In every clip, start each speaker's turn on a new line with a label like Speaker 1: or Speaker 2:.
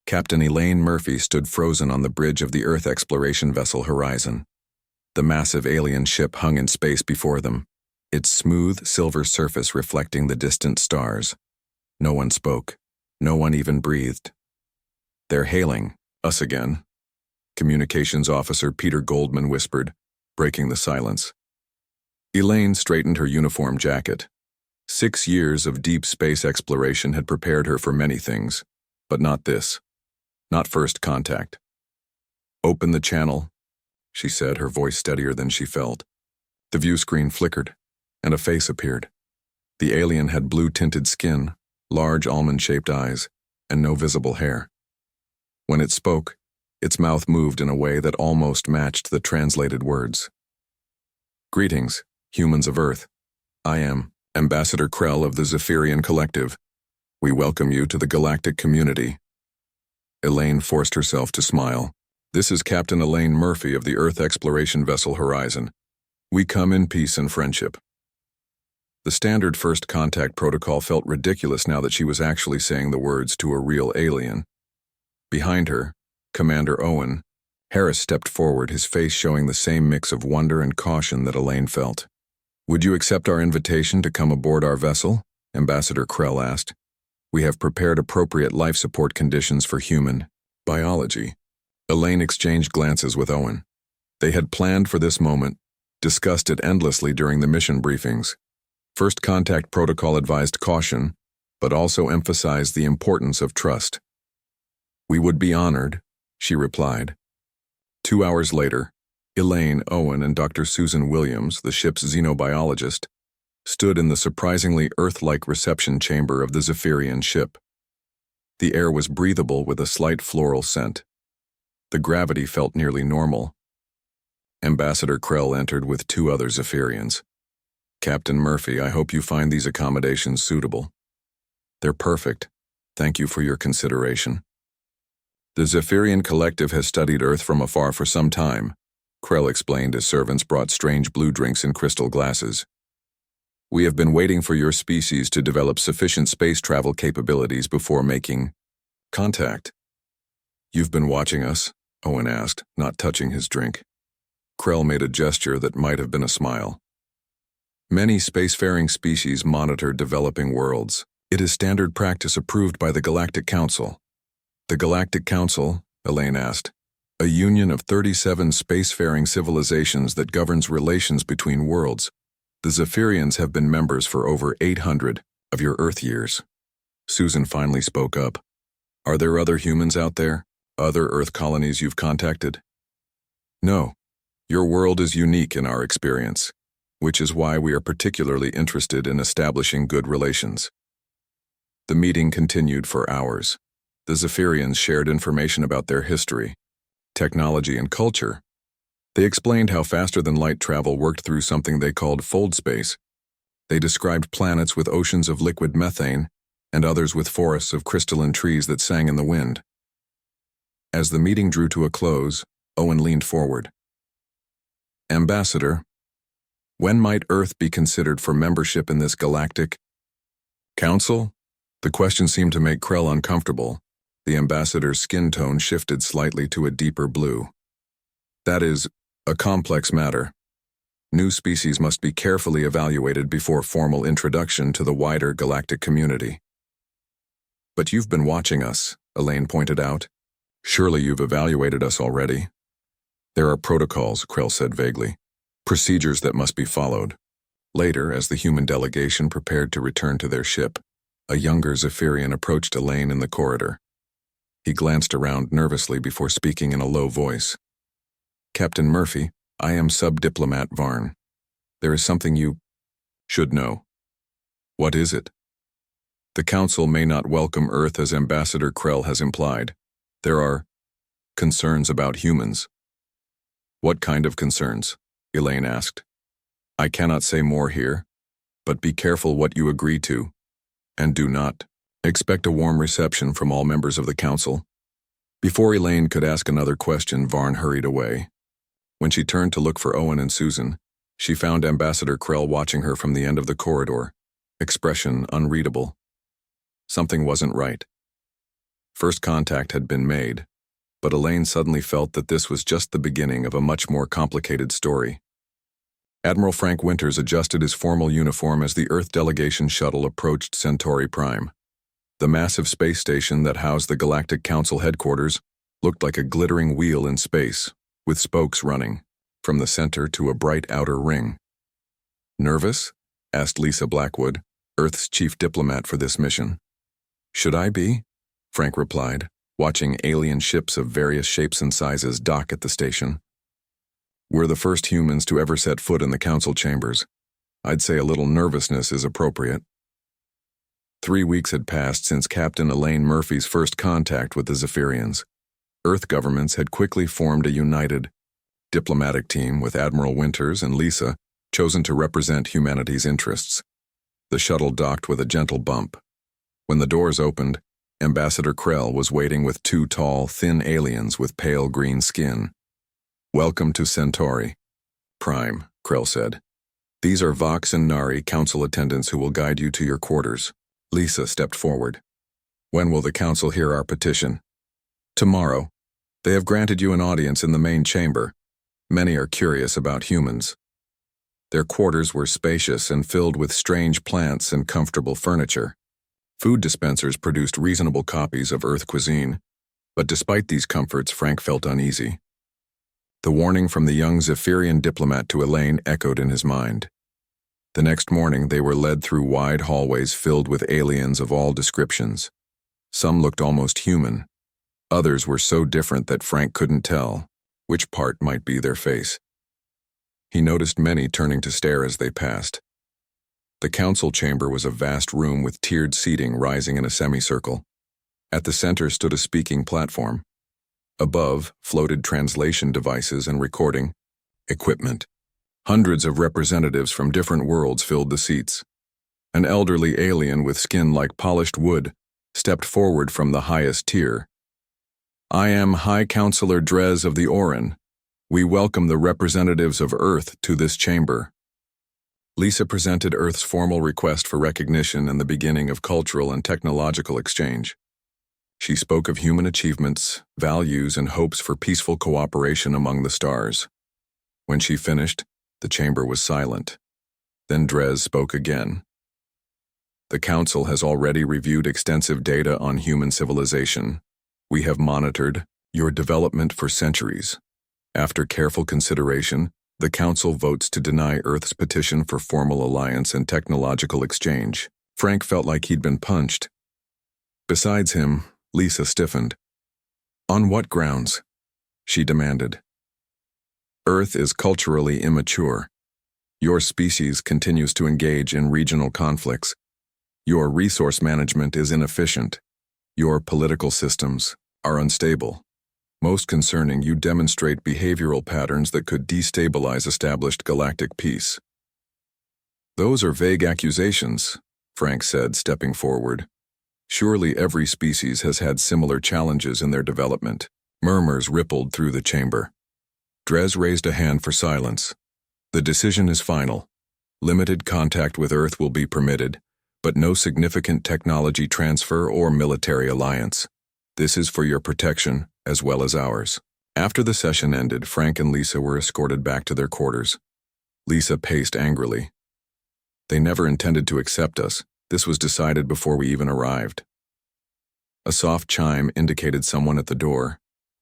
Speaker 1: Captain Elaine Murphy stood frozen on the bridge of the Earth exploration vessel Horizon. The massive alien ship hung in space before them, its smooth silver surface reflecting the distant stars. No one spoke. No one even breathed. "They're hailing us again," Communications Officer Peter Goldman whispered, breaking the silence. Elaine straightened her uniform jacket. 6 years of deep space exploration had prepared her for many things, but not this. Not first contact. "Open the channel," she said, her voice steadier than she felt. The view screen flickered, and a face appeared. The alien had blue-tinted skin, large almond-shaped eyes, and no visible hair. When it spoke, its mouth moved in a way that almost matched the translated words. "Greetings, humans of Earth. I am Ambassador Krell of the Zephyrian Collective. We welcome you to the galactic community." Elaine forced herself to smile. "This is Captain Elaine Murphy of the Earth exploration vessel Horizon. We come in peace and friendship." The standard first contact protocol felt ridiculous now that she was actually saying the words to a real alien. Behind her, Commander Owen Harris stepped forward, his face showing the same mix of wonder and caution that Elaine felt. "Would you accept our invitation to come aboard our vessel?" Ambassador Krell asked. "We have prepared appropriate life support conditions for human biology." Elaine exchanged glances with Owen. They had planned for this moment, discussed it endlessly during the mission briefings. First contact protocol advised caution, but also emphasized the importance of trust. "We would be honored," she replied. 2 hours later, Elaine, Owen, and Dr. Susan Williams, the ship's xenobiologist, stood in the surprisingly Earth-like reception chamber of the Zephyrian ship. The air was breathable with a slight floral scent. The gravity felt nearly normal. Ambassador Krell entered with 2 other Zephyrians. "Captain Murphy, I hope you find these accommodations suitable." "They're perfect. Thank you for your consideration." "The Zephyrian Collective has studied Earth from afar for some time," Krell explained as servants brought strange blue drinks in crystal glasses. "We have been waiting for your species to develop sufficient space travel capabilities before making contact." "You've been watching us?" Owen asked, not touching his drink. Krell made a gesture that might have been a smile. "Many spacefaring species monitor developing worlds. It is standard practice approved by the Galactic Council." "The Galactic Council?" Elaine asked. "A union of 37 spacefaring civilizations that governs relations between worlds. The Zephyrians have been members for over 800 of your Earth years." Susan finally spoke up. "Are there other humans out there? Other Earth colonies you've contacted?" "No. Your world is unique in our experience, which is why we are particularly interested in establishing good relations." The meeting continued for hours. The Zephyrians shared information about their history, technology, and culture. They explained how faster-than-light travel worked through something they called fold space. They described planets with oceans of liquid methane and others with forests of crystalline trees that sang in the wind. As the meeting drew to a close, Owen leaned forward. "Ambassador, when might Earth be considered for membership in this galactic council?" The question seemed to make Krell uncomfortable. The ambassador's skin tone shifted slightly to a deeper blue. "That is a complex matter. New species must be carefully evaluated before formal introduction to the wider galactic community." "But you've been watching us," Elaine pointed out. "Surely you've evaluated us already." "There are protocols," Krell said vaguely. "Procedures that must be followed." Later, as the human delegation prepared to return to their ship, a younger Zephyrian approached Elaine in the corridor. He glanced around nervously before speaking in a low voice. "Captain Murphy, I am Sub-Diplomat Varn. There is something you should know." "What is it?" "The Council may not welcome Earth as Ambassador Krell has implied. There are concerns about humans." "What kind of concerns?" Elaine asked. "I cannot say more here, but be careful what you agree to, and do not expect a warm reception from all members of the Council." Before Elaine could ask another question, Varn hurried away. When she turned to look for Owen and Susan, she found Ambassador Krell watching her from the end of the corridor, expression unreadable. Something wasn't right. First contact had been made, but Elaine suddenly felt that this was just the beginning of a much more complicated story. Admiral Frank Winters adjusted his formal uniform as the Earth delegation shuttle approached Centauri Prime. The massive space station that housed the Galactic Council headquarters looked like a glittering wheel in space, with spokes running from the center to a bright outer ring. "Nervous?" asked Lisa Blackwood, Earth's chief diplomat for this mission. "Should I be?" Frank replied, watching alien ships of various shapes and sizes dock at the station. "We're the first humans to ever set foot in the council chambers. I'd say a little nervousness is appropriate." 3 weeks had passed since Captain Elaine Murphy's first contact with the Zephyrians. Earth governments had quickly formed a united diplomatic team with Admiral Winters and Lisa chosen to represent humanity's interests. The shuttle docked with a gentle bump. When the doors opened, Ambassador Krell was waiting with 2 tall, thin aliens with pale green skin. "Welcome to Centauri Prime," Krell said. "These are Vox and Nari council attendants who will guide you to your quarters." Lisa stepped forward. "When will the council hear our petition?" "Tomorrow. They have granted you an audience in the main chamber. Many are curious about humans." Their quarters were spacious and filled with strange plants and comfortable furniture. Food dispensers produced reasonable copies of Earth cuisine, but despite these comforts, Frank felt uneasy. The warning from the young Zephyrian diplomat to Elaine echoed in his mind. The next morning, they were led through wide hallways filled with aliens of all descriptions. Some looked almost human. Others were so different that Frank couldn't tell which part might be their face. He noticed many turning to stare as they passed. The council chamber was a vast room with tiered seating rising in a semicircle. At the center stood a speaking platform. Above floated translation devices and recording equipment. Hundreds of representatives from different worlds filled the seats. An elderly alien with skin like polished wood stepped forward from the highest tier. "I am High Counselor Drez of the Orin. We welcome the representatives of Earth to this chamber." Lisa presented Earth's formal request for recognition and the beginning of cultural and technological exchange. She spoke of human achievements, values, and hopes for peaceful cooperation among the stars. When she finished, the chamber was silent. Then Drez spoke again. "The Council has already reviewed extensive data on human civilization. We have monitored your development for centuries. After careful consideration, the Council votes to deny Earth's petition for formal alliance and technological exchange." Frank felt like he'd been punched. Besides him, Lisa stiffened. "On what grounds?" she demanded. "Earth is culturally immature. Your species continues to engage in regional conflicts. Your resource management is inefficient. Your political systems are unstable. Most concerning, you demonstrate behavioral patterns that could destabilize established galactic peace." "Those are vague accusations," Frank said, stepping forward. "Surely every species has had similar challenges in their development." Murmurs rippled through the chamber. Drez raised a hand for silence. "The decision is final. Limited contact with Earth will be permitted, but no significant technology transfer or military alliance. This is for your protection, as well as ours." After the session ended, Frank and Lisa were escorted back to their quarters. Lisa paced angrily. "They never intended to accept us. This was decided before we even arrived." A soft chime indicated someone at the door.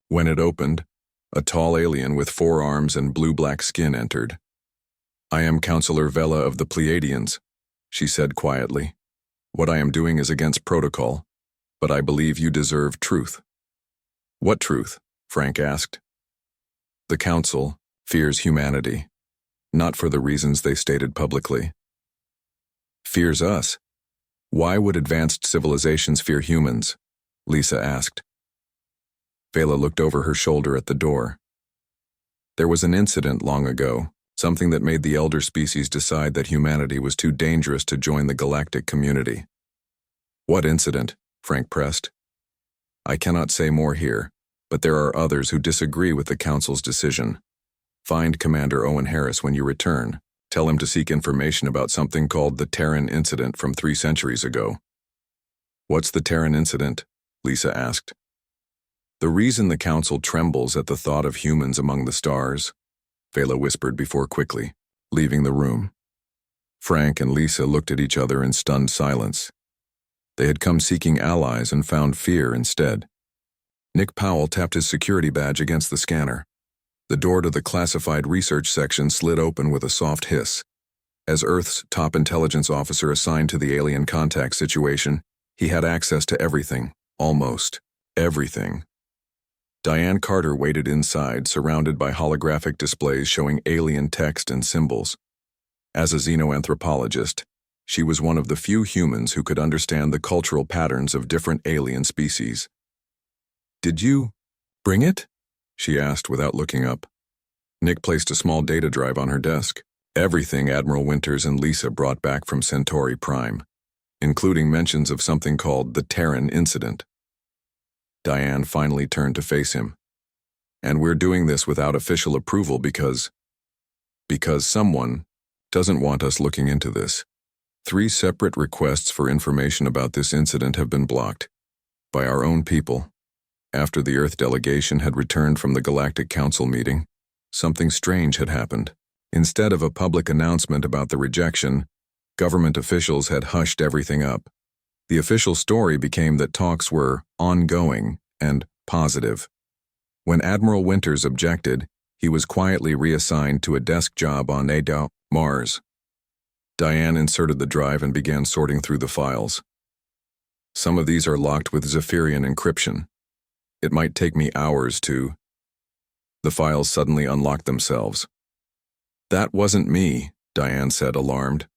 Speaker 1: When it opened, a tall alien with 4 arms and blue-black skin entered. "I am Counselor Vela of the Pleiadians," she said quietly. "What I am doing is against protocol, but I believe you deserve truth." "What truth?" Frank asked. "The Council fears humanity, not for the reasons they stated publicly." "Fears us? Why would advanced civilizations fear humans?" Lisa asked. Vela looked over her shoulder at the door. "There was an incident long ago, something that made the elder species decide that humanity was too dangerous to join the galactic community." "What incident?" Frank pressed. "I cannot say more here, but there are others who disagree with the Council's decision. Find Commander Owen Harris when you return. Tell him to seek information about something called the Terran Incident from 3 centuries ago." "What's the Terran Incident?" Lisa asked. The reason the council trembles at the thought of humans among the stars, Vela whispered before quickly leaving the room. Frank and Lisa looked at each other in stunned silence. They had come seeking allies and found fear instead. Nick Powell tapped his security badge against the scanner. The door to the classified research section slid open with a soft hiss. As Earth's top intelligence officer assigned to the alien contact situation, he had access to everything, almost everything. Diane Carter waited inside, surrounded by holographic displays showing alien text and symbols. As a xenoanthropologist, she was one of the few humans who could understand the cultural patterns of different alien species. "Did you bring it?" she asked without looking up. Nick placed a small data drive on her desk. Everything Admiral Winters and Lisa brought back from Centauri Prime, including mentions of something called the Terran Incident. Diane finally turned to face him. "And we're doing this without official approval because someone doesn't want us looking into this. 3 separate requests for information about this incident have been blocked by our own people. After the Earth delegation had returned from the Galactic Council meeting, something strange had happened. Instead of a public announcement about the rejection, government officials had hushed everything up. The official story became that talks were ongoing and positive. When Admiral Winters objected, he was quietly reassigned to a desk job on Mars. Diane inserted the drive and began sorting through the files. "Some of these are locked with Zephyrian encryption. It might take me hours to..." The files suddenly unlocked themselves. "That wasn't me," Diane said, alarmed.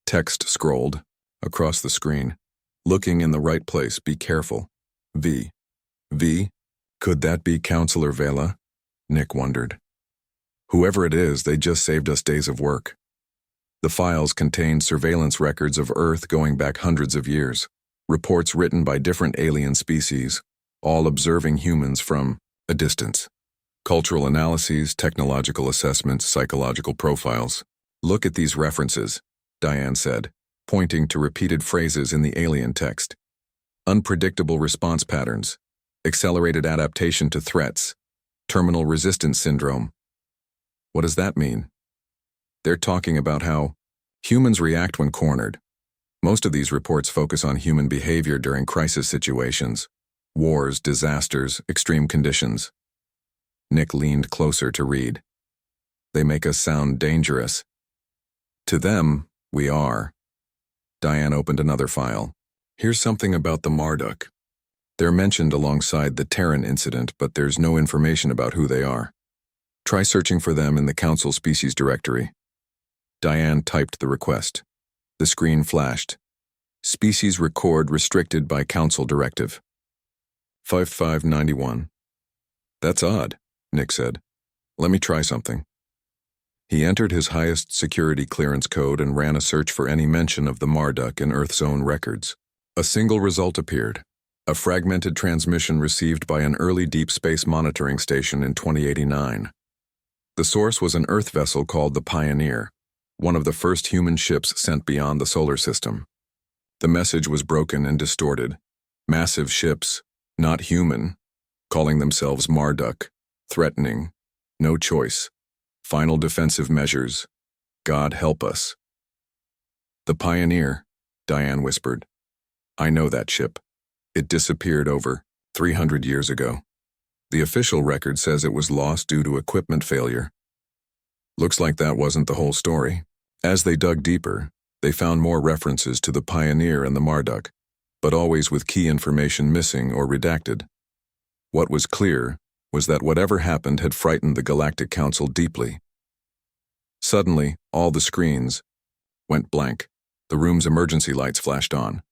Speaker 1: Text scrolled across the screen. "Looking in the right place, be careful. V. V? Could that be Counselor Vela?" Nick wondered. "Whoever it is, they just saved us days of work." The files contained surveillance records of Earth going back hundreds of years, reports written by different alien species, all observing humans from a distance. Cultural analyses, technological assessments, psychological profiles. "Look at these references," Diane said, pointing to repeated phrases in the alien text. "Unpredictable response patterns, accelerated adaptation to threats, terminal resistance syndrome." What does that mean? They're talking about how humans react when cornered. Most of these reports focus on human behavior during crisis situations, wars, disasters, extreme conditions. Nick leaned closer to read. "They make us sound dangerous. To them, we are." Diane opened another file. "Here's something about the Marduk. They're mentioned alongside the Terran incident, but there's no information about who they are. Try searching for them in the Council Species Directory." Diane typed the request. The screen flashed. "Species record restricted by Council Directive. 5591. "That's odd," Nick said. "Let me try something." He entered his highest security clearance code and ran a search for any mention of the Marduk in Earth Zone records. A single result appeared. A fragmented transmission received by an early deep space monitoring station in 2089. The source was an Earth vessel called the Pioneer, one of the first human ships sent beyond the solar system. The message was broken and distorted. Massive ships, not human, calling themselves Marduk, threatening, no choice, final defensive measures, God help us. "The Pioneer," Diane whispered. "I know that ship. It disappeared over 300 years ago. The official record says it was lost due to equipment failure." Looks like that wasn't the whole story. As they dug deeper, they found more references to the Pioneer and the Marduk, but always with key information missing or redacted. What was clear was that whatever happened had frightened the Galactic Council deeply. Suddenly, all the screens went blank. The room's emergency lights flashed on.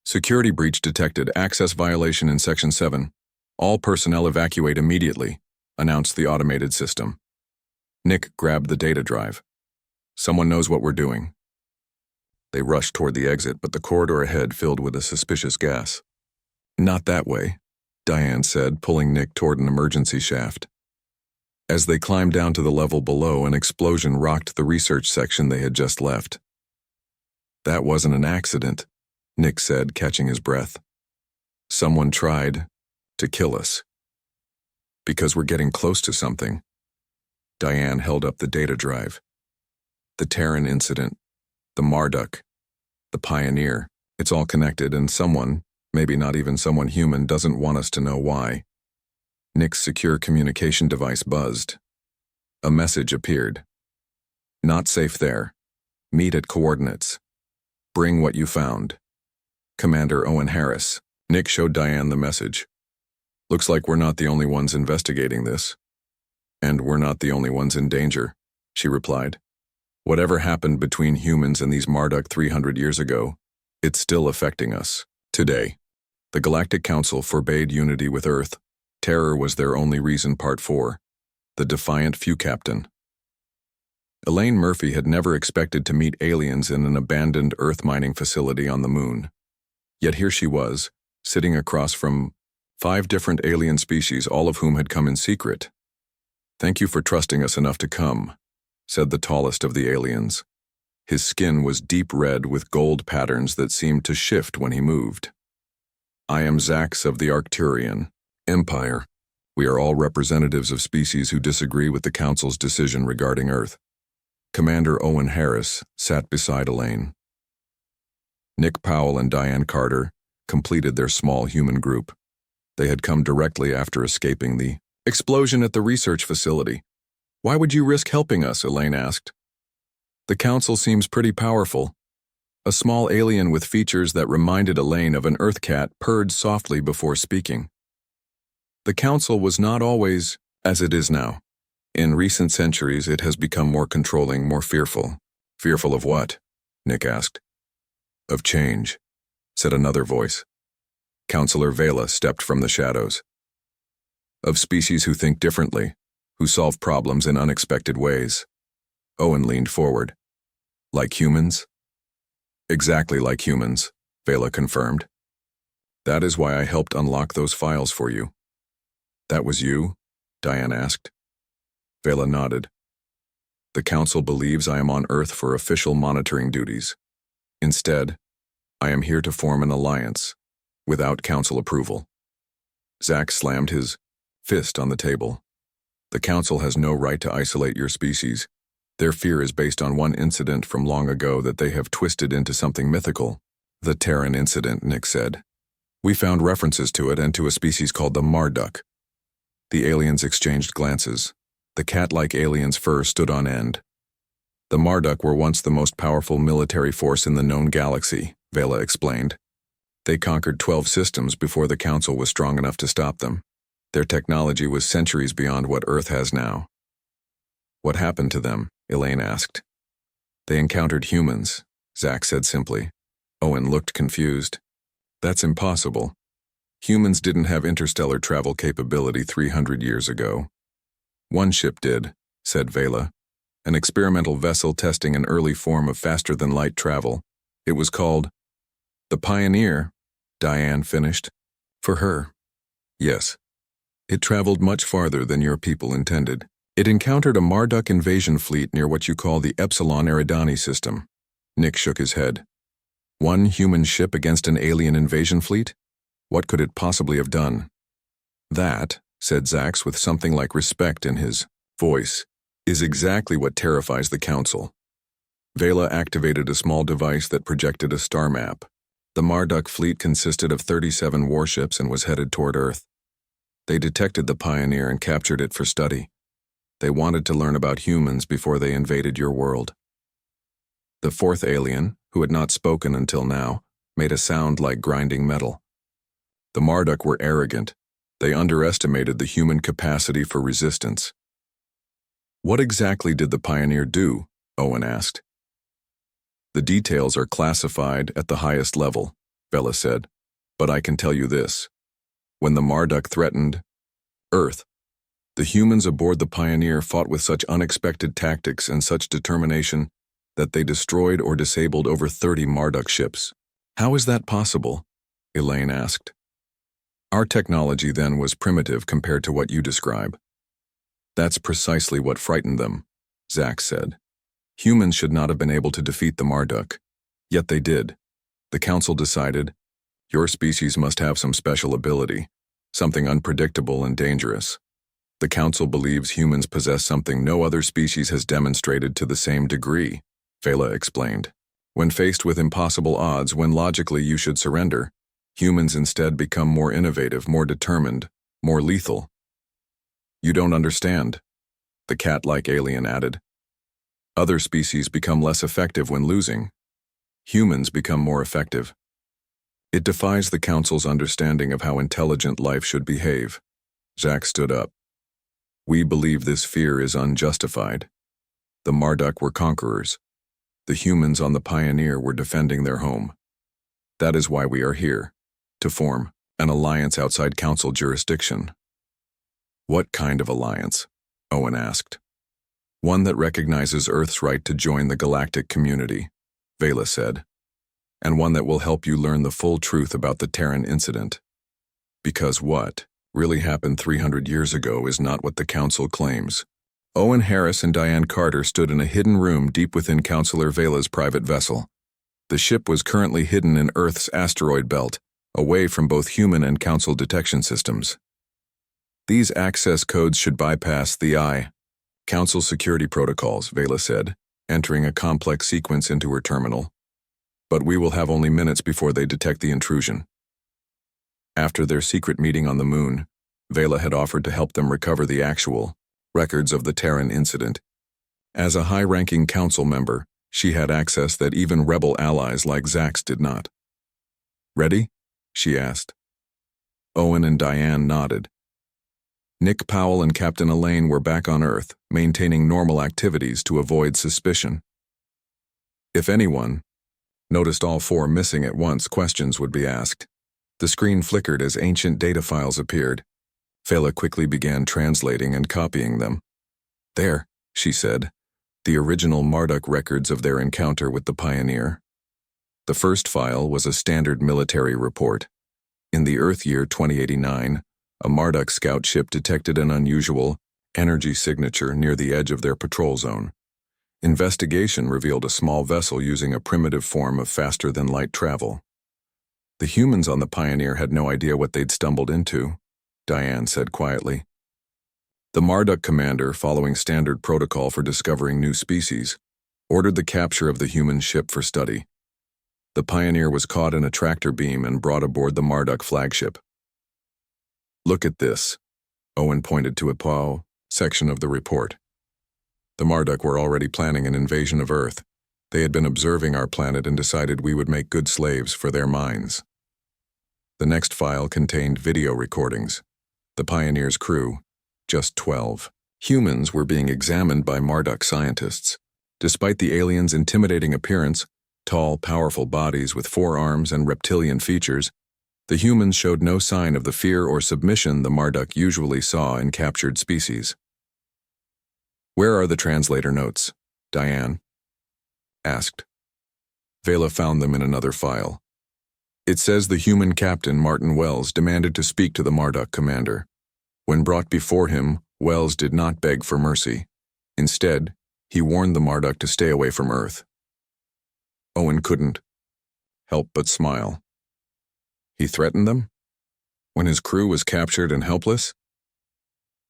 Speaker 1: "Security breach detected. Access violation in Section 7. All personnel evacuate immediately," announced the automated system. Nick grabbed the data drive. "Someone knows what we're doing." They rushed toward the exit, but the corridor ahead filled with a suspicious gas. "Not that way," Diane said, pulling Nick toward an emergency shaft. As they climbed down to the level below, an explosion rocked the research section they had just left. "That wasn't an accident," Nick said, catching his breath. Someone tried to kill us. Because we're getting close to something. Diane held up the data drive. The Terran incident, the Marduk, the Pioneer, it's all connected, and someone, maybe not even someone human, doesn't want us to know why. Nick's secure communication device buzzed. A message appeared. Not safe there. Meet at coordinates. Bring what you found. Commander Owen Harris. Nick showed Diane the message. Looks like we're not the only ones investigating this. And we're not the only ones in danger, she replied. Whatever happened between humans and these Marduk 300 years ago, it's still affecting us. Today, the Galactic Council forbade unity with Earth. Terror was their only reason. Part 4. The Defiant Few Captain. Elaine Murphy had never expected to meet aliens in an abandoned Earth mining facility on the moon. Yet here she was, sitting across from 5 different alien species, all of whom had come in secret. Thank you for trusting us enough to come, said the tallest of the aliens. His skin was deep red with gold patterns that seemed to shift when he moved. I am Zax of the Arcturian Empire. We are all representatives of species who disagree with the Council's decision regarding Earth. Commander Owen Harris sat beside Elaine. Nick Powell and Diane Carter completed their small human group. They had come directly after escaping the explosion at the research facility. Why would you risk helping us? Elaine asked. The Council seems pretty powerful. A small alien with features that reminded Elaine of an Earth cat purred softly before speaking. The Council was not always as it is now. In recent centuries, it has become more controlling, more fearful. Fearful of what? Nick asked. Of change, said another voice. Counselor Vela stepped from the shadows. Of species who think differently, who solve problems in unexpected ways. Owen leaned forward. Like humans? Exactly like humans, Vela confirmed. That is why I helped unlock those files for you. That was you? Diane asked. Vela nodded. The Council believes I am on Earth for official monitoring duties. Instead, I am here to form an alliance, without Council approval. Zack slammed his fist on the table. The Council has no right to isolate your species. Their fear is based on one incident from long ago that they have twisted into something mythical. The Terran incident, Nick said. We found references to it and to a species called the Marduk. The aliens exchanged glances. The cat-like alien's fur stood on end. The Marduk were once the most powerful military force in the known galaxy, Vela explained. They conquered 12 systems before the Council was strong enough to stop them. Their technology was centuries beyond what Earth has now. What happened to them? Elaine asked. They encountered humans, Zack said simply. Owen looked confused. That's impossible. Humans didn't have interstellar travel capability 300 years ago. One ship did, said Vela. An experimental vessel testing an early form of faster-than-light travel. It was called the Pioneer, Diane finished. For her. Yes. It traveled much farther than your people intended. It encountered a Marduk invasion fleet near what you call the Epsilon Eridani system. Nick shook his head. One human ship against an alien invasion fleet? What could it possibly have done? That, said Zax with something like respect in his voice, is exactly what terrifies the Council. Vela activated a small device that projected a star map. The Marduk fleet consisted of 37 warships and was headed toward Earth. They detected the Pioneer and captured it for study. They wanted to learn about humans before they invaded your world. The fourth alien, who had not spoken until now, made a sound like grinding metal. The Marduk were arrogant. They underestimated the human capacity for resistance. What exactly did the Pioneer do? Owen asked. The details are classified at the highest level, Vela said, but I can tell you this. When the Marduk threatened Earth, the humans aboard the Pioneer fought with such unexpected tactics and such determination that they destroyed or disabled over 30 Marduk ships. How is that possible? Elaine asked. Our technology then was primitive compared to what you describe. That's precisely what frightened them, Zack said. Humans should not have been able to defeat the Marduk. Yet they did. The Council decided, Your species must have some special ability, something unpredictable and dangerous. The Council believes humans possess something no other species has demonstrated to the same degree, Vela explained. When faced with impossible odds when logically you should surrender, humans instead become more innovative, more determined, more lethal. You don't understand, the cat-like alien added. Other species become less effective when losing. Humans become more effective. It defies the Council's understanding of how intelligent life should behave. Zach stood up. We believe this fear is unjustified. The Marduk were conquerors. The humans on the Pioneer were defending their home. That is why we are here, to form an alliance outside Council jurisdiction. What kind of alliance? Owen asked. One that recognizes Earth's right to join the galactic community, Vela said, and one that will help you learn the full truth about the Terran incident. Because what really happened 300 years ago is not what the Council claims. Owen Harris and Diane Carter stood in a hidden room deep within Counselor Vela's private vessel. The ship was currently hidden in Earth's asteroid belt, away from both human and Council detection systems. These access codes should bypass the Council security protocols, Vela said, entering a complex sequence into her terminal. But we will have only minutes before they detect the intrusion. After their secret meeting on the moon, Vela had offered to help them recover the actual records of the Terran incident. As a high-ranking Council member, she had access that even rebel allies like Zax did not. Ready? She asked. Owen and Diane nodded. Nick Powell and Captain Elaine were back on Earth, maintaining normal activities to avoid suspicion. If anyone noticed all four missing at once, questions would be asked. The screen flickered as ancient data files appeared. Vela quickly began translating and copying them. There, she said, the original Marduk records of their encounter with the Pioneer. The first file was a standard military report. In the Earth year 2089, a Marduk scout ship detected an unusual energy signature near the edge of their patrol zone. Investigation revealed a small vessel using a primitive form of faster-than-light travel. The humans on the Pioneer had no idea what they'd stumbled into, Diane said quietly. The Marduk commander, following standard protocol for discovering new species, ordered the capture of the human ship for study. The Pioneer was caught in a tractor beam and brought aboard the Marduk flagship. Look at this, Owen pointed to a POW section of the report. The Marduk were already planning an invasion of Earth. They had been observing our planet and decided we would make good slaves for their minds. The next file contained video recordings. The Pioneer's crew, just 12 humans, were being examined by Marduk scientists. Despite the aliens' intimidating appearance, tall, powerful bodies with 4 arms and reptilian features, the humans showed no sign of the fear or submission the Marduk usually saw in captured species. Where are the translator notes? Diane asked. Vela found them in another file. It says the human captain, Martin Wells, demanded to speak to the Marduk commander. When brought before him, Wells did not beg for mercy. Instead, he warned the Marduk to stay away from Earth. Owen couldn't help but smile. He threatened them? When his crew was captured and helpless?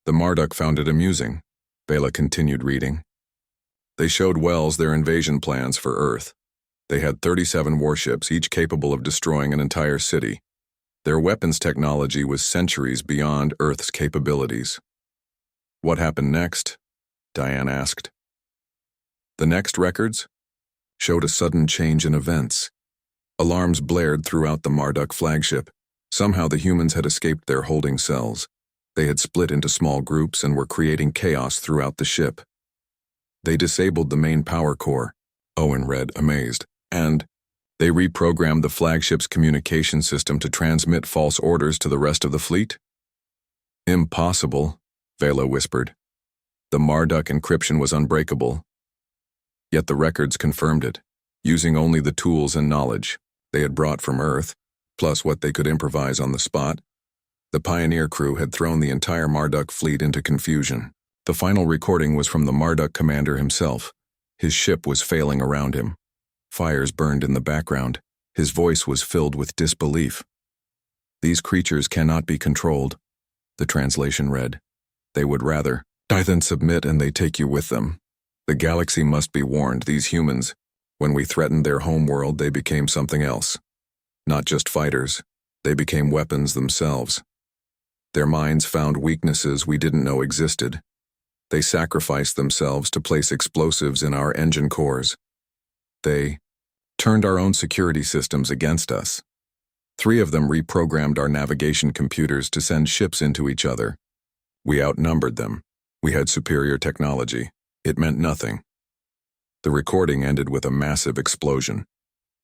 Speaker 1: The Marduk found it amusing. Vela continued reading. They showed Wells their invasion plans for Earth. They had 37 warships, each capable of destroying an entire city. Their weapons technology was centuries beyond Earth's capabilities. What happened next? Diane asked. The next records showed a sudden change in events. Alarms blared throughout the Marduk flagship. Somehow the humans had escaped their holding cells. They had split into small groups and were creating chaos throughout the ship. They disabled the main power core, Owen read, amazed, and they reprogrammed the flagship's communication system to transmit false orders to the rest of the fleet? Impossible, Vela whispered. The Marduk encryption was unbreakable. Yet the records confirmed it, using only the tools and knowledge they had brought from Earth, plus what they could improvise on the spot. The Pioneer crew had thrown the entire Marduk fleet into confusion. The final recording was from the Marduk commander himself. His ship was failing around him. Fires burned in the background. His voice was filled with disbelief. "These creatures cannot be controlled," the translation read. "They would rather die than submit, and they take you with them. The galaxy must be warned, these humans. When we threatened their homeworld, they became something else. Not just fighters, they became weapons themselves. Their minds found weaknesses we didn't know existed. They sacrificed themselves to place explosives in our engine cores. They turned our own security systems against us. 3 of them reprogrammed our navigation computers to send ships into each other. We outnumbered them. We had superior technology. It meant nothing." The recording ended with a massive explosion.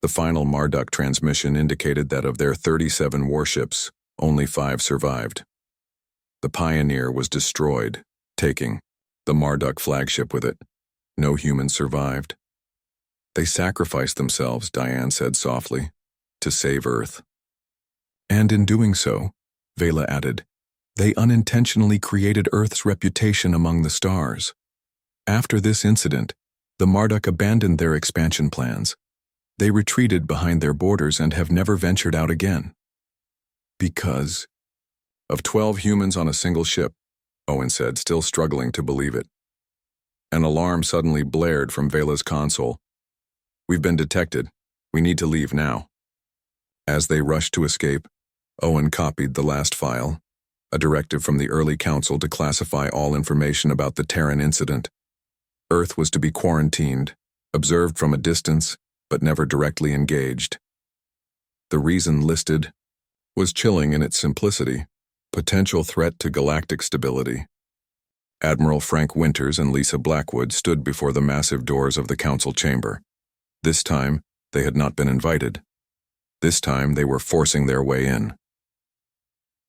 Speaker 1: The final Marduk transmission indicated that of their 37 warships, only 5 survived. The Pioneer was destroyed, taking the Marduk flagship with it. No humans survived. "They sacrificed themselves," Diane said softly, "to save Earth." "And in doing so," Vela added, "they unintentionally created Earth's reputation among the stars. After this incident, the Marduk abandoned their expansion plans. They retreated behind their borders and have never ventured out again." "Because of 12 humans on a single ship," Owen said, still struggling to believe it. An alarm suddenly blared from Vela's console. "We've been detected. We need to leave now." As they rushed to escape, Owen copied the last file, a directive from the early council to classify all information about the Terran incident. Earth was to be quarantined, observed from a distance, but never directly engaged. The reason listed was chilling in its simplicity: potential threat to galactic stability. Admiral Frank Winters and Lisa Blackwood stood before the massive doors of the council chamber. This time, they had not been invited. This time, they were forcing their way in.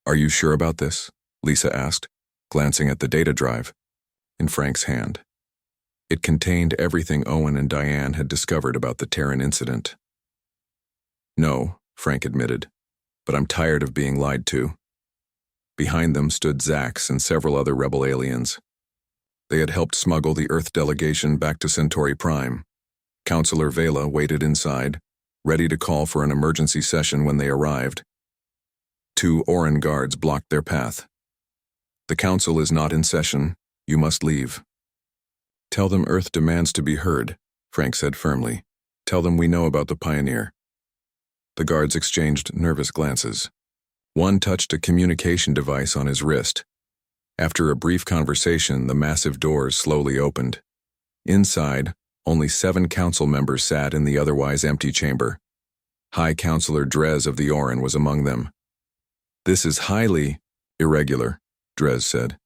Speaker 1: "Are you sure about this?" Lisa asked, glancing at the data drive in Frank's hand. It contained everything Owen and Diane had discovered about the Terran incident. "No," Frank admitted, "but I'm tired of being lied to." Behind them stood Zax and several other rebel aliens. They had helped smuggle the Earth delegation back to Centauri Prime. Counselor Vela waited inside, ready to call for an emergency session when they arrived. 2 Oran guards blocked their path. "The council is not in session. You must leave." "Tell them Earth demands to be heard," Frank said firmly. "Tell them we know about the Pioneer." The guards exchanged nervous glances. One touched a communication device on his wrist. After a brief conversation, the massive doors slowly opened. Inside, only 7 council members sat in the otherwise empty chamber. High Counselor Drez of the Oran was among them. "This is highly irregular," Drez said,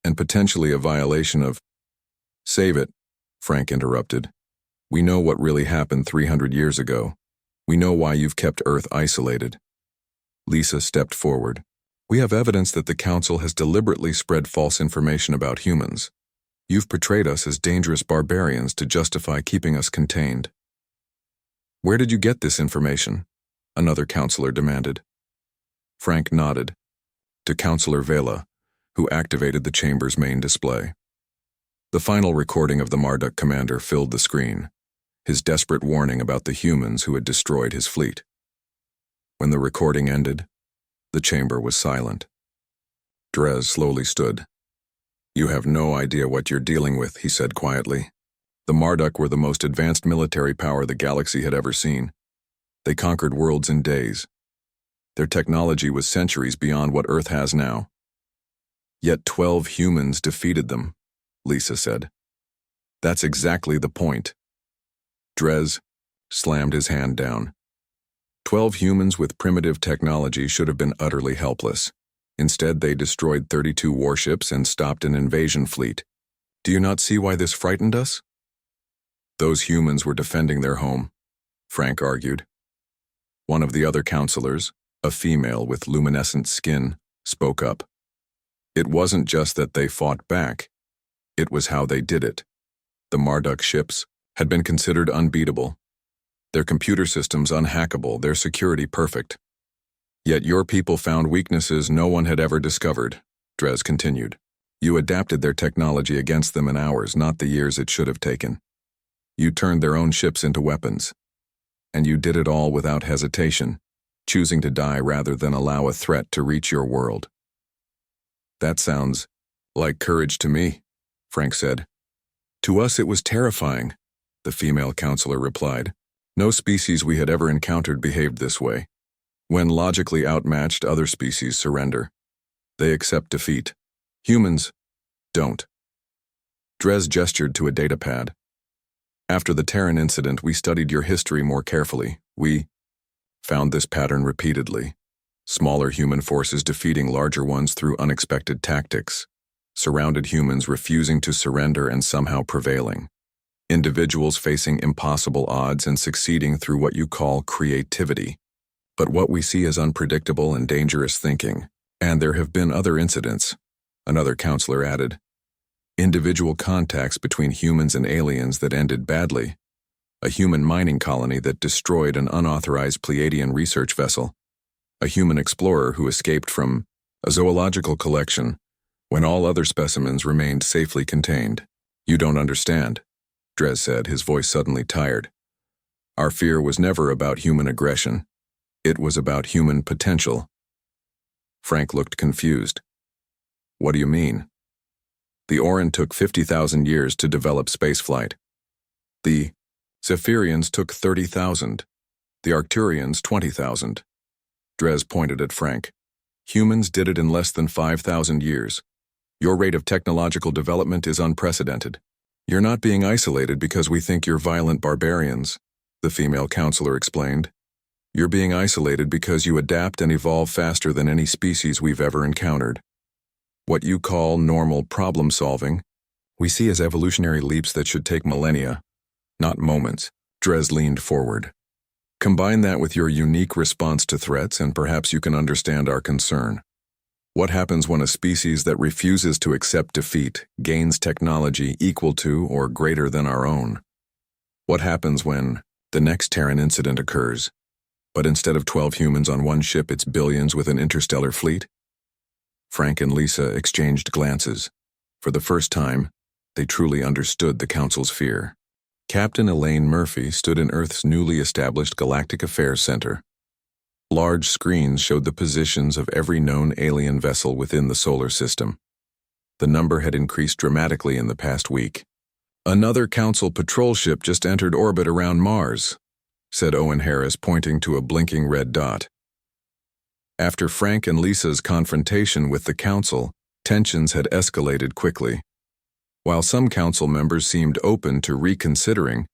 Speaker 1: "and potentially a violation of—" "Save it," Frank interrupted. "We know what really happened 300 years ago. We know why you've kept Earth isolated." Lisa stepped forward. "We have evidence that the Council has deliberately spread false information about humans. You've portrayed us as dangerous barbarians to justify keeping us contained." "Where did you get this information?" another counselor demanded. Frank nodded to Counselor Vela, who activated the chamber's main display. The final recording of the Marduk commander filled the screen, his desperate warning about the humans who had destroyed his fleet. When the recording ended, the chamber was silent. Drez slowly stood. "You have no idea what you're dealing with," he said quietly. "The Marduk were the most advanced military power the galaxy had ever seen. They conquered worlds in days. Their technology was centuries beyond what Earth has now. Yet 12 humans defeated them," Lisa said. "That's exactly the point." Drez slammed his hand down. 12 humans with primitive technology should have been utterly helpless. Instead, they destroyed 32 warships and stopped an invasion fleet. Do you not see why this frightened us? "Those humans were defending their home," Frank argued. One of the other counselors, a female with luminescent skin, spoke up. "It wasn't just that they fought back. It was how they did it. The Marduk ships had been considered unbeatable. Their computer systems unhackable, their security perfect. Yet your people found weaknesses no one had ever discovered," Drez continued. "You adapted their technology against them in hours, not the years it should have taken. You turned their own ships into weapons. And you did it all without hesitation, choosing to die rather than allow a threat to reach your world. That sounds like courage to me, Frank said. To us it was terrifying, the female counselor replied. No species we had ever encountered behaved this way. When logically outmatched, other species surrender. They accept defeat. Humans don't. Dres gestured to a datapad. After the Terran incident, we studied your history more carefully. We found this pattern repeatedly. Smaller human forces defeating larger ones through unexpected tactics. Surrounded humans refusing to surrender and somehow prevailing. Individuals facing impossible odds and succeeding through what you call creativity. But what we see is unpredictable and dangerous thinking. And there have been other incidents, another counselor added. Individual contacts between humans and aliens that ended badly. A human mining colony that destroyed an unauthorized Pleiadian research vessel. A human explorer who escaped from a zoological collection when all other specimens remained safely contained. You don't understand, Dres said, his voice suddenly tired. Our fear was never about human aggression. It was about human potential. Frank looked confused. What do you mean? The Oran took 50,000 years to develop spaceflight. The Zephyrians took 30,000. The Arcturians 20,000. Dres pointed at Frank. Humans did it in less than 5,000 years. Your rate of technological development is unprecedented. You're not being isolated because we think you're violent barbarians, the female counselor explained. You're being isolated because you adapt and evolve faster than any species we've ever encountered. What you call normal problem solving, we see as evolutionary leaps that should take millennia, not moments. Dres leaned forward. Combine that with your unique response to threats and perhaps you can understand our concern. What happens when a species that refuses to accept defeat gains technology equal to or greater than our own? What happens when the next Terran incident occurs, but instead of 12 humans on one ship, it's billions with an interstellar fleet? Frank and Lisa exchanged glances. For the first time, they truly understood the Council's fear. Captain Elaine Murphy stood in Earth's newly established Galactic Affairs Center. Large screens showed the positions of every known alien vessel within the solar system. The number had increased dramatically in the past week. Another Council patrol ship just entered orbit around Mars, said Owen Harris, pointing to a blinking red dot. After Frank and Lisa's confrontation with the Council, tensions had escalated quickly. While some Council members seemed open to reconsidering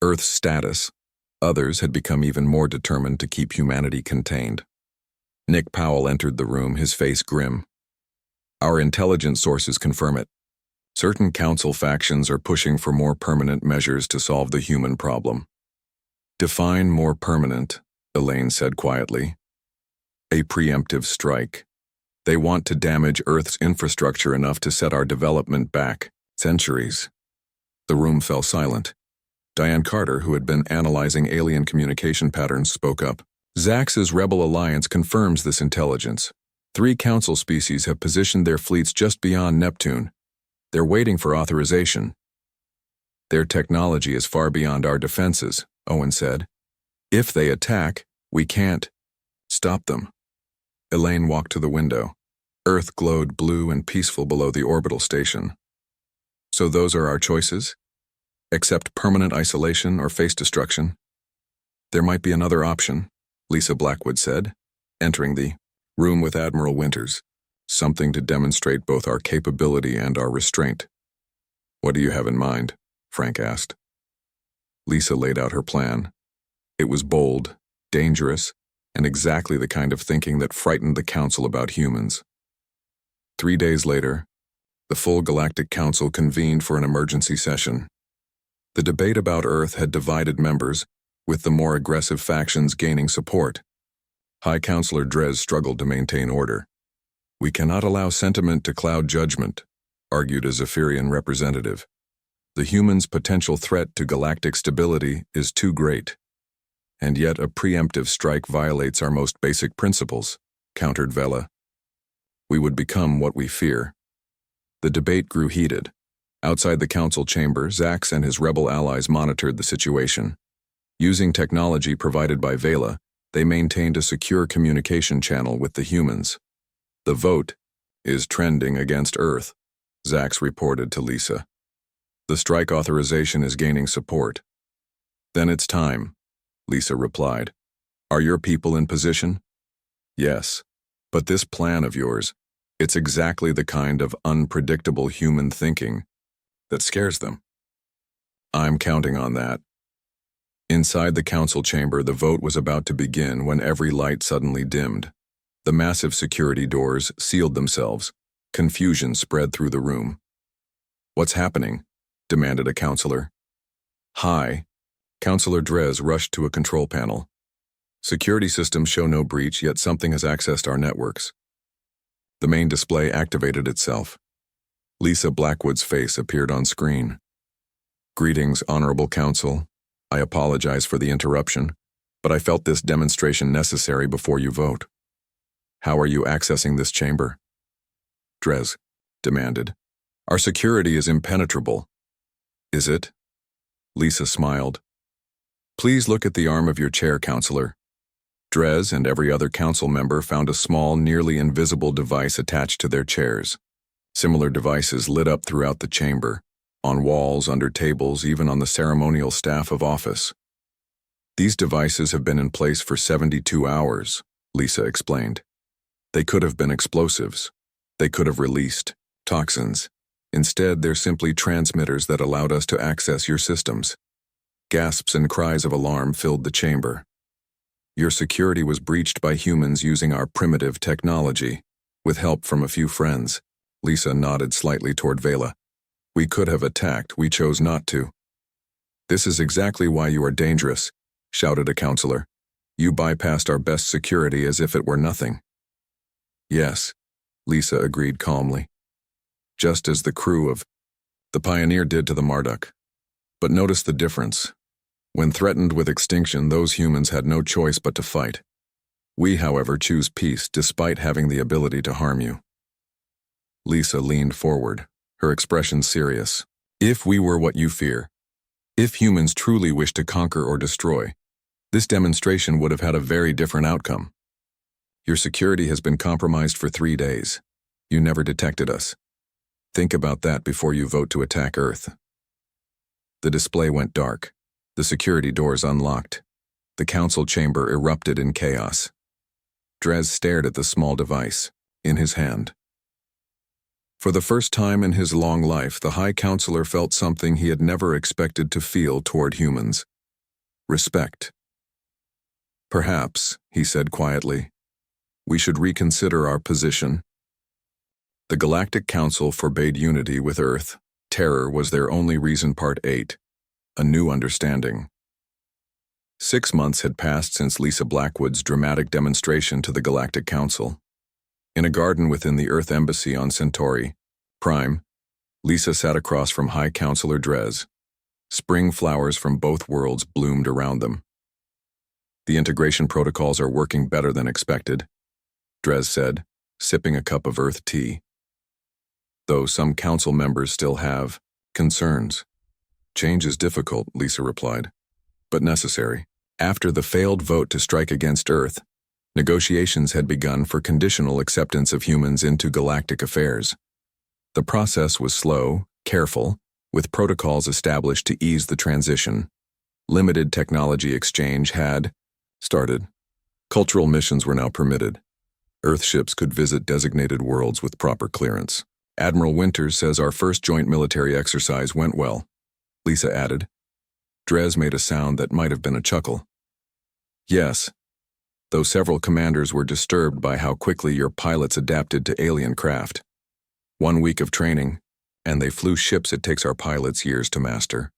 Speaker 1: Earth's status, others had become even more determined to keep humanity contained. Nick Powell entered the room, his face grim. Our intelligence sources confirm it. Certain Council factions are pushing for more permanent measures to solve the human problem. Define more permanent, Elaine said quietly. A preemptive strike. They want to damage Earth's infrastructure enough to set our development back centuries. The room fell silent. Diane Carter, who had been analyzing alien communication patterns, spoke up. Zax's Rebel Alliance confirms this intelligence. 3 Council species have positioned their fleets just beyond Neptune. They're waiting for authorization. Their technology is far beyond our defenses, Owen said. If they attack, we can't stop them. Elaine walked to the window. Earth glowed blue and peaceful below the orbital station. So those are our choices? Accept permanent isolation or face destruction? There might be another option, Lisa Blackwood said, entering the room with Admiral Winters. Something to demonstrate both our capability and our restraint. What do you have in mind? Frank asked. Lisa laid out her plan. It was bold, dangerous, and exactly the kind of thinking that frightened the Council about humans. 3 days later, the full Galactic Council convened for an emergency session. The debate about Earth had divided members, with the more aggressive factions gaining support. High Counselor Dres struggled to maintain order. We cannot allow sentiment to cloud judgment, argued a Zephyrian representative. The humans' potential threat to galactic stability is too great. And yet a preemptive strike violates our most basic principles, countered Vela. We would become what we fear. The debate grew heated. Outside the council chamber, Zax and his rebel allies monitored the situation. Using technology provided by Vela, they maintained a secure communication channel with the humans. The vote is trending against Earth, Zax reported to Lisa. The strike authorization is gaining support. Then it's time, Lisa replied. Are your people in position? Yes, but this plan of yours, it's exactly the kind of unpredictable human thinking that scares them. I'm counting on that. Inside the council chamber, the vote was about to begin when every light suddenly dimmed. The massive security doors sealed themselves. Confusion spread through the room. What's happening? Demanded a counselor. Hi. Counselor Drez rushed to a control panel. Security systems show no breach, yet something has accessed our networks. The main display activated itself. Lisa Blackwood's face appeared on screen. Greetings, Honorable Council. I apologize for the interruption, but I felt this demonstration necessary before you vote. How are you accessing this chamber? Drez demanded. Our security is impenetrable. Is it? Lisa smiled. Please look at the arm of your chair, Counselor. Drez and every other council member found a small, nearly invisible device attached to their chairs. Similar devices lit up throughout the chamber, on walls, under tables, even on the ceremonial staff of office. These devices have been in place for 72 hours, Lisa explained. They could have been explosives. They could have released toxins. Instead, they're simply transmitters that allowed us to access your systems. Gasps and cries of alarm filled the chamber. Your security was breached by humans using our primitive technology, with help from a few friends. Lisa nodded slightly toward Vela. We could have attacked, we chose not to. This is exactly why you are dangerous, shouted a counselor. You bypassed our best security as if it were nothing. Yes, Lisa agreed calmly. Just as the crew of the Pioneer did to the Marduk. But notice the difference. When threatened with extinction, those humans had no choice but to fight. We, however, choose peace despite having the ability to harm you. Lisa leaned forward, her expression serious. If we were what you fear, if humans truly wish to conquer or destroy, this demonstration would have had a very different outcome. Your security has been compromised for 3 days. You never detected us. Think about that before you vote to attack Earth. The display went dark. The security doors unlocked. The council chamber erupted in chaos. Drez stared at the small device, in his hand. For the first time in his long life, the High Counselor felt something he had never expected to feel toward humans. Respect. Perhaps, he said quietly, we should reconsider our position. The Galactic Council forbade unity with Earth. Terror was their only reason. Part 8. A new understanding. 6 months had passed since Lisa Blackwood's dramatic demonstration to the Galactic Council. In a garden within the Earth Embassy on Centauri, Prime, Lisa sat across from High Counselor Drez. Spring flowers from both worlds bloomed around them. The integration protocols are working better than expected, Drez said, sipping a cup of Earth tea. Though some council members still have concerns. Change is difficult, Lisa replied, but necessary. After the failed vote to strike against Earth, negotiations had begun for conditional acceptance of humans into galactic affairs. The process was slow, careful, with protocols established to ease the transition. Limited technology exchange had started. Cultural missions were now permitted. Earth ships could visit designated worlds with proper clearance. Admiral Winters says our first joint military exercise went well, Lisa added. Drez made a sound that might have been a chuckle. Yes, though several commanders were disturbed by how quickly your pilots adapted to alien craft. 1 week of training, and they flew ships it takes our pilots years to master.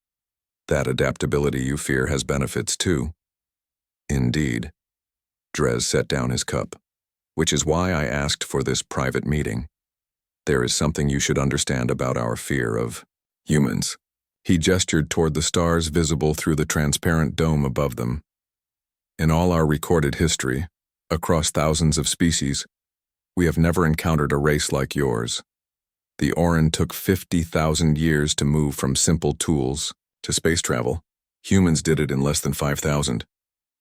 Speaker 1: That adaptability, you fear, has benefits too. Indeed. Drez set down his cup. Which is why I asked for this private meeting. There is something you should understand about our fear of humans. He gestured toward the stars visible through the transparent dome above them. In all our recorded history, across thousands of species, we have never encountered a race like yours. The Orin took 50,000 years to move from simple tools to space travel. Humans did it in less than 5,000.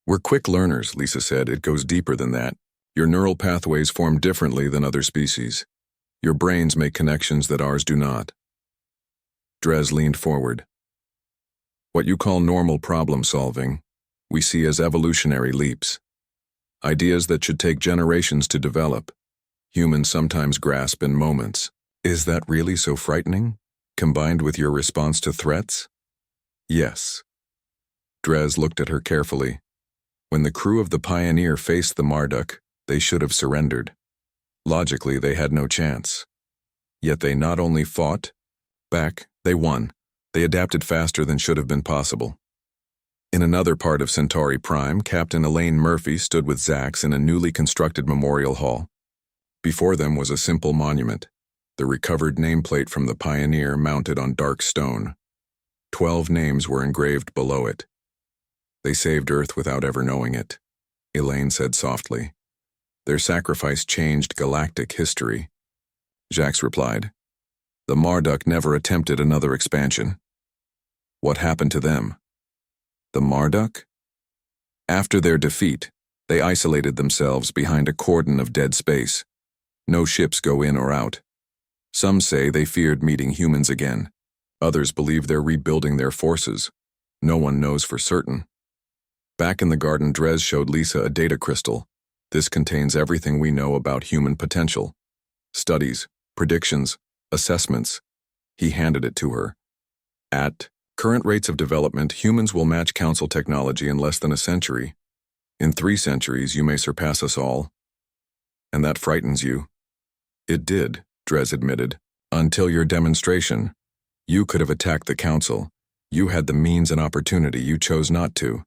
Speaker 1: We're quick learners, Lisa said. It goes deeper than that. Your neural pathways form differently than other species. Your brains make connections that ours do not. Dres leaned forward. What you call normal problem solving, we see as evolutionary leaps. Ideas that should take generations to develop. Humans sometimes grasp in moments. Is that really so frightening, combined with your response to threats? Yes. Dres looked at her carefully. When the crew of the Pioneer faced the Marduk, they should have surrendered. Logically, they had no chance. Yet they not only fought back, they won. They adapted faster than should have been possible. In another part of Centauri Prime, Captain Elaine Murphy stood with Zax in a newly constructed memorial hall. Before them was a simple monument, the recovered nameplate from the Pioneer mounted on dark stone. 12 names were engraved below it. They saved Earth without ever knowing it, Elaine said softly. Their sacrifice changed galactic history. Jax replied. The Marduk never attempted another expansion. What happened to them? The Marduk? After their defeat, they isolated themselves behind a cordon of dead space. No ships go in or out. Some say they feared meeting humans again. Others believe they're rebuilding their forces. No one knows for certain. Back in the garden, Dres showed Lisa a data crystal. This contains everything we know about human potential. Studies, predictions, assessments. He handed it to her. At current rates of development, humans will match Council technology in less than a century. In 3 centuries, you may surpass us all. And that frightens you. It did, Dres admitted. Until your demonstration. You could have attacked the Council. You had the means and opportunity. You chose not to.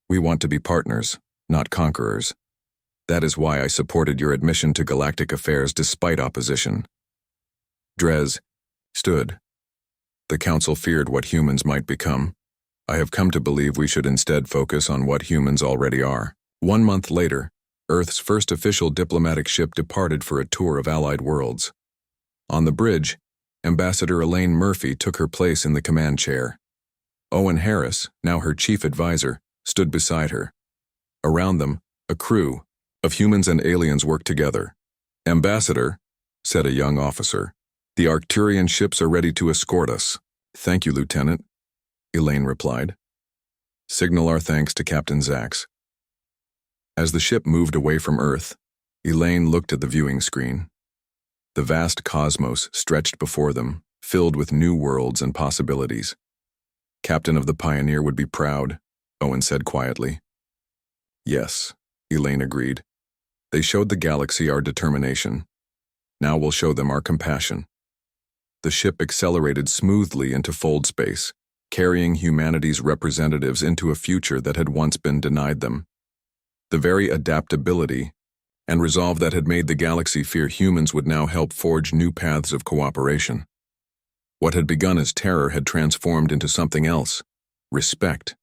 Speaker 1: We want to be partners, not conquerors. That is why I supported your admission to galactic affairs despite opposition. Dres stood. The Council feared what humans might become. I have come to believe we should instead focus on what humans already are. 1 month later, Earth's first official diplomatic ship departed for a tour of allied worlds. On the bridge, Ambassador Elaine Murphy took her place in the command chair. Owen Harris, now her chief advisor, stood beside her. Around them, a crew of humans and aliens worked together. Ambassador, said a young officer, the Arcturian ships are ready to escort us. Thank you, Lieutenant, Elaine replied. Signal our thanks to Captain Zax. As the ship moved away from Earth, Elaine looked at the viewing screen. The vast cosmos stretched before them, filled with new worlds and possibilities. Captain of the Pioneer would be proud, Owen said quietly. Yes, Elaine agreed. They showed the galaxy our determination. Now we'll show them our compassion. The ship accelerated smoothly into fold space, carrying humanity's representatives into a future that had once been denied them. The very adaptability and resolve that had made the galaxy fear humans would now help forge new paths of cooperation. What had begun as terror had transformed into something else, respect.